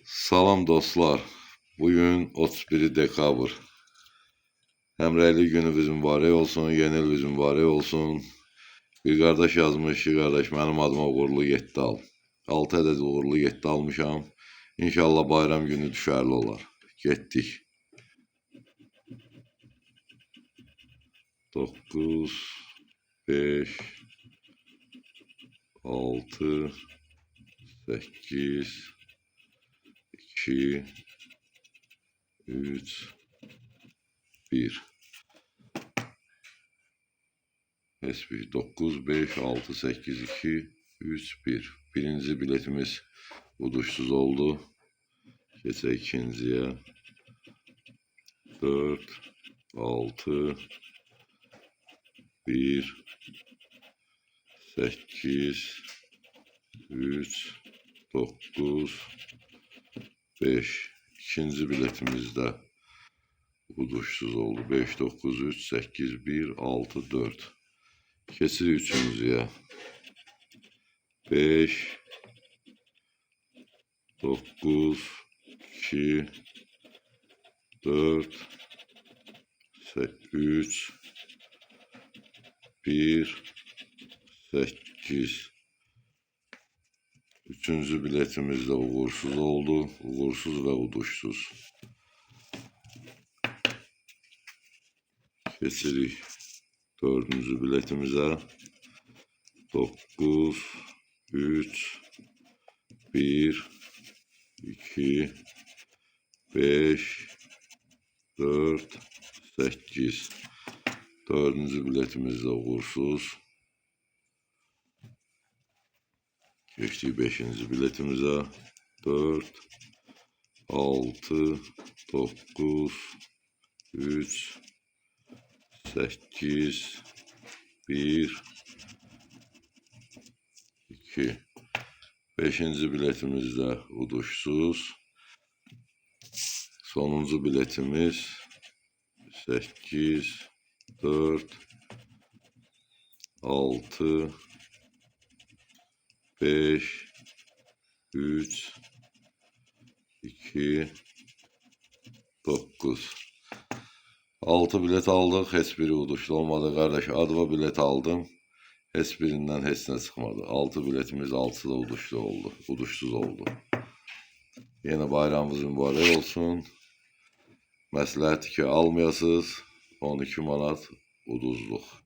Salam dostlar. Bugün 31 dekabr. Həmrəylik gününüz mübarək olsun, yeni iliniz mübarək olsun. Bir qardaş yazmış ki, qardaş mənim adıma uğurlu 7 al. 6 ədəd uğurlu 7 almışam. İnşallah bayram günü düşərli olar. Getdik. 9, 5, 6, 8, 2, 3, 1. S1 9, 5, 6, 8, 2, 3, 1. Birinci biletimiz uduşsuz oldu. Geçək ikinciyə. 4, 6, 1, 8, 3, 9, 5. İkinci biletimizdə uduşsuz oldu. 5, 9, 3, 8, 1, 6, 4. Keçir üçüncüyə. 5, 9, 2, 4, 3, 1, 8. Üçüncü biletimiz de uğursuz oldu. Uğursuz ve uduşsuz. Keçirik dördüncü biletimize. 9, 3, 1, 2, 5, 4, 8. Dördüncü biletimiz de uğursuz. Geçtik 5. biletimize. 4, 6, 9, 3, 8, 1, 2. 5. biletimiz de uduşsuz. Sonuncu biletimiz 8, 4, 6, 5, 3, 2, 9. 6 bilet aldık. Heç biri uduşlu olmadı. Kardeş adıma bilet aldım. Heç birinden heç ne çıkmadı. 6 biletimiz 6'da uduşlu oldu. Uduşsuz oldu. Yine bayramımız mübarək olsun. Məsləhətdir ki, almayasınız. 12 manat uduzluq.